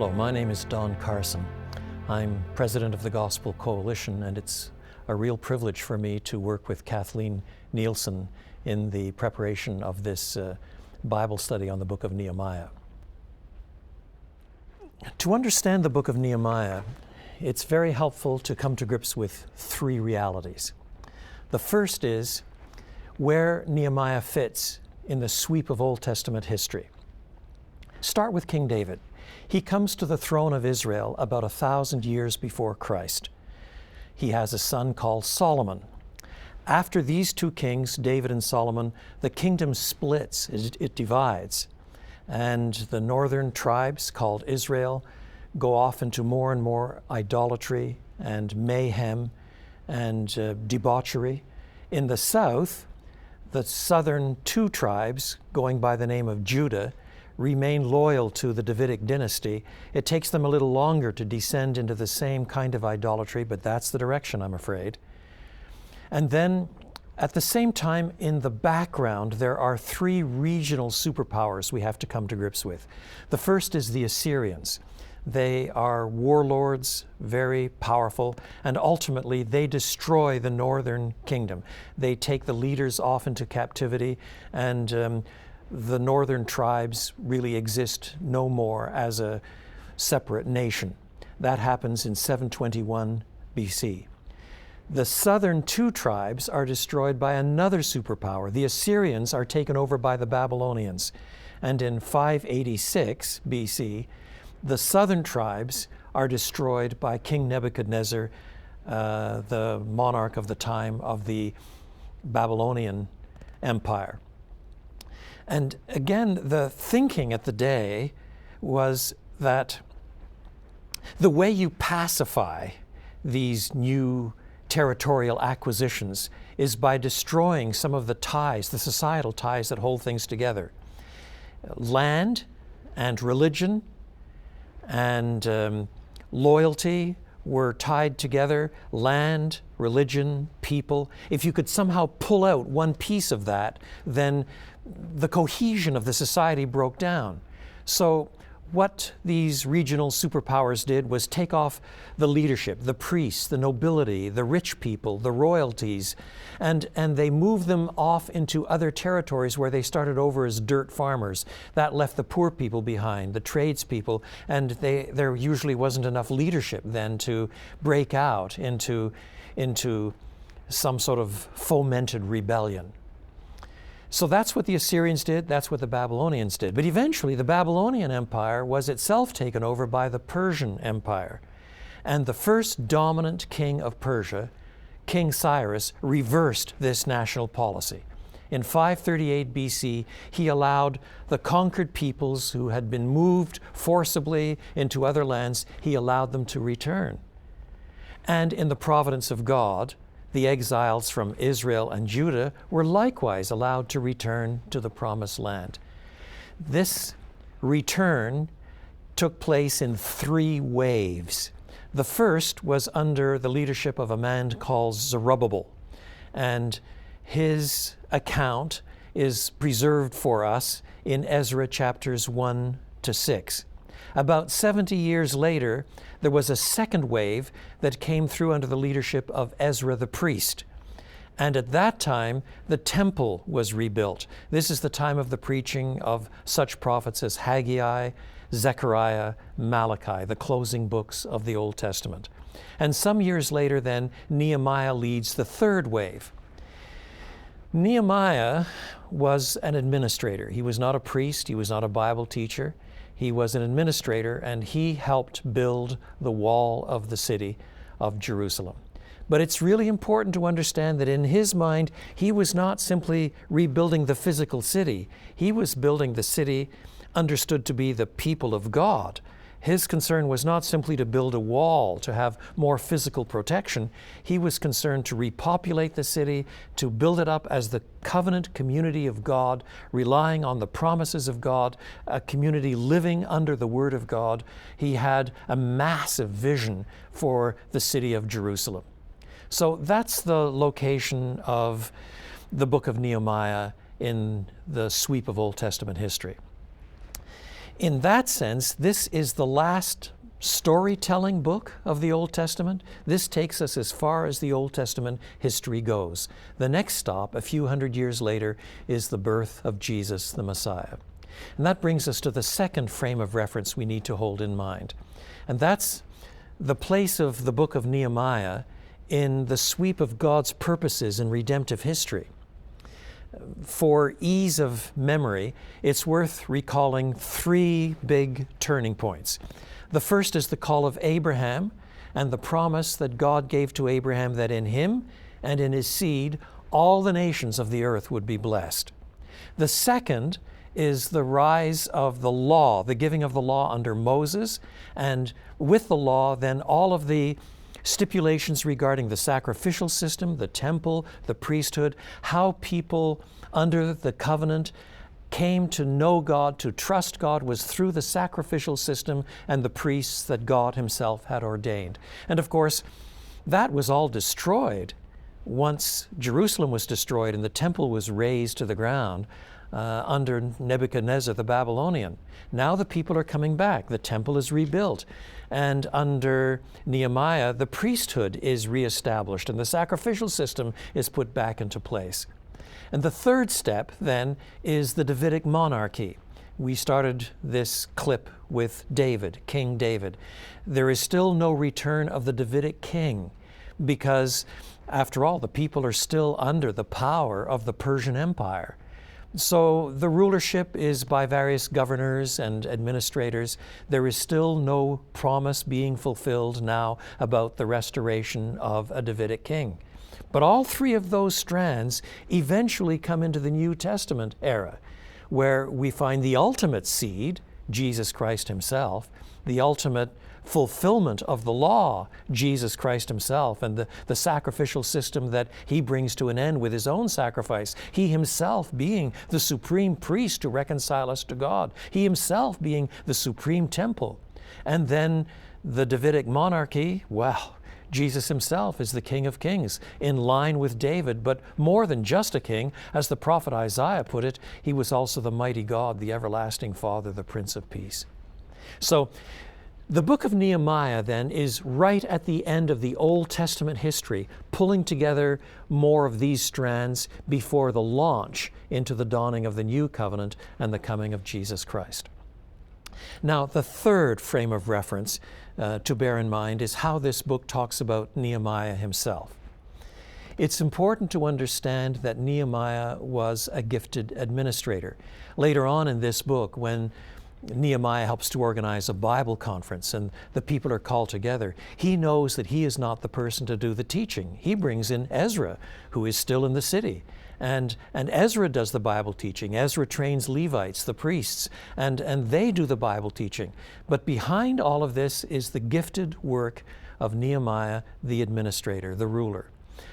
Hello, my name is Don Carson. I'm president of the Gospel Coalition, and it's a real privilege for me to work with Kathleen Nielsen in the preparation of this Bible study on the book of Nehemiah. To understand the book of Nehemiah, it's very helpful to come to grips with three realities. The first is where Nehemiah fits in the sweep of Old Testament history. Start with King David. He comes to the throne of Israel about 1,000 years before Christ. He has a son called Solomon. After these two kings, David and Solomon, the kingdom splits, it divides. And the northern tribes, called Israel, go off into more and more idolatry and mayhem and debauchery. In the south, the southern two tribes, going by the name of Judah, remain loyal to the Davidic dynasty. It takes them a little longer to descend into the same kind of idolatry, but that's the direction, I'm afraid. And then, at the same time, in the background, there are three regional superpowers we have to come to grips with. The first is the Assyrians. They are warlords, very powerful, and ultimately they destroy the northern kingdom. They take the leaders off into captivity, and the northern tribes really exist no more as a separate nation. That happens in 721 BC. The southern two tribes are destroyed by another superpower. The Assyrians are taken over by the Babylonians. And in 586 BC, the southern tribes are destroyed by King Nebuchadnezzar, the monarch of the time of the Babylonian Empire. And again, the thinking at the day was that the way you pacify these new territorial acquisitions is by destroying some of the ties, the societal ties that hold things together. Land and religion and loyalty were tied together. Land, religion, people. If you could somehow pull out one piece of that, then the cohesion of the society broke down. So what these regional superpowers did was take off the leadership, the priests, the nobility, the rich people, the royalties, and they moved them off into other territories where they started over as dirt farmers. That left the poor people behind, the tradespeople, and there usually wasn't enough leadership then to break out into some sort of fomented rebellion. So that's what the Assyrians did, that's what the Babylonians did. But eventually the Babylonian Empire was itself taken over by the Persian Empire. And the first dominant king of Persia, King Cyrus, reversed this national policy. In 538 BC, he allowed the conquered peoples who had been moved forcibly into other lands, he allowed them to return. And in the providence of God, the exiles from Israel and Judah were likewise allowed to return to the Promised Land. This return took place in three waves. The first was under the leadership of a man called Zerubbabel, and his account is preserved for us in Ezra chapters 1 to 6. About 70 years later, there was a second wave that came through under the leadership of Ezra the priest. And at that time, the temple was rebuilt. This is the time of the preaching of such prophets as Haggai, Zechariah, Malachi, the closing books of the Old Testament. And some years later then, Nehemiah leads the third wave. Nehemiah was an administrator. He was not a priest, he was not a Bible teacher. He was an administrator, and he helped build the wall of the city of Jerusalem. But it's really important to understand that in his mind, he was not simply rebuilding the physical city. He was building the city understood to be the people of God. His concern was not simply to build a wall, to have more physical protection. He was concerned to repopulate the city, to build it up as the covenant community of God, relying on the promises of God, a community living under the Word of God. He had a massive vision for the city of Jerusalem. So that's the location of the book of Nehemiah in the sweep of Old Testament history. In that sense, this is the last storytelling book of the Old Testament. This takes us as far as the Old Testament history goes. The next stop, a few hundred years later, is the birth of Jesus the Messiah. And that brings us to the second frame of reference we need to hold in mind. And that's the place of the book of Nehemiah in the sweep of God's purposes in redemptive history. For ease of memory, it's worth recalling three big turning points. The first is the call of Abraham and the promise that God gave to Abraham that in him and in his seed all the nations of the earth would be blessed. The second is the rise of the law, the giving of the law under Moses, and with the law then all of the stipulations regarding the sacrificial system, the temple, the priesthood, how people under the covenant came to know God, to trust God, was through the sacrificial system and the priests that God himself had ordained. And of course, that was all destroyed once Jerusalem was destroyed and the temple was razed to the ground under Nebuchadnezzar the Babylonian. Now the people are coming back. The temple is rebuilt. And under Nehemiah, the priesthood is reestablished and the sacrificial system is put back into place. And the third step, then, is the Davidic monarchy. We started this clip with David, King David. There is still no return of the Davidic king because, after all, the people are still under the power of the Persian Empire. So the rulership is by various governors and administrators. There is still no promise being fulfilled now about the restoration of a Davidic king. But all three of those strands eventually come into the New Testament era, where we find the ultimate seed, Jesus Christ himself, the ultimate fulfillment of the law, Jesus Christ himself, and the sacrificial system that he brings to an end with his own sacrifice, he himself being the supreme priest to reconcile us to God, he himself being the supreme temple. And then the Davidic monarchy, well, Jesus himself is the King of Kings, in line with David, but more than just a king. As the prophet Isaiah put it, he was also the mighty God, the everlasting Father, the Prince of Peace. So the book of Nehemiah, then, is right at the end of the Old Testament history, pulling together more of these strands before the launch into the dawning of the New Covenant and the coming of Jesus Christ. Now, the third frame of reference to bear in mind is how this book talks about Nehemiah himself. It's important to understand that Nehemiah was a gifted administrator. Later on in this book, when Nehemiah helps to organize a Bible conference and the people are called together, he knows that he is not the person to do the teaching. He brings in Ezra, who is still in the city. And Ezra does the Bible teaching. Ezra trains Levites, the priests, and they do the Bible teaching. But behind all of this is the gifted work of Nehemiah, the administrator, the ruler.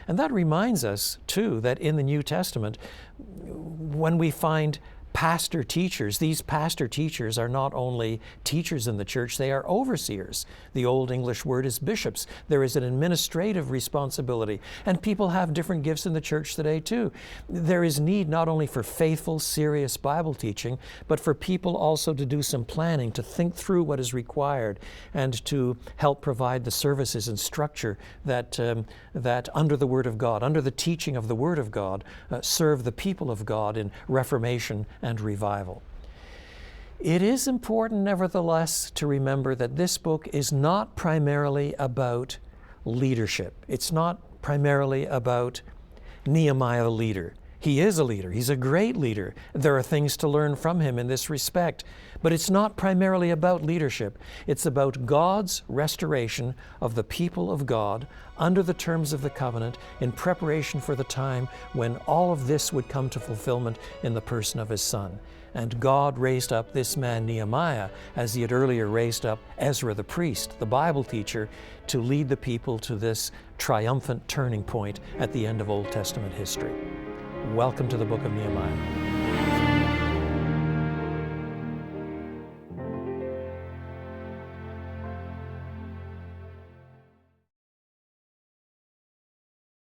And that reminds us, too, that in the New Testament, when we find pastor teachers, these pastor teachers are not only teachers in the church, they are overseers. The Old English word is bishops. There is an administrative responsibility, and people have different gifts in the church today too. There is need not only for faithful, serious Bible teaching, but for people also to do some planning, to think through what is required, and to help provide the services and structure that under the Word of God, under the teaching of the Word of God, serve the people of God in reformation and revival. It is important, nevertheless, to remember that this book is not primarily about leadership. It's not primarily about Nehemiah the leader. He is a leader. He's a great leader. There are things to learn from him in this respect. But it's not primarily about leadership. It's about God's restoration of the people of God under the terms of the covenant in preparation for the time when all of this would come to fulfillment in the person of his Son. And God raised up this man Nehemiah, as he had earlier raised up Ezra the priest, the Bible teacher, to lead the people to this triumphant turning point at the end of Old Testament history. Welcome to the book of Nehemiah.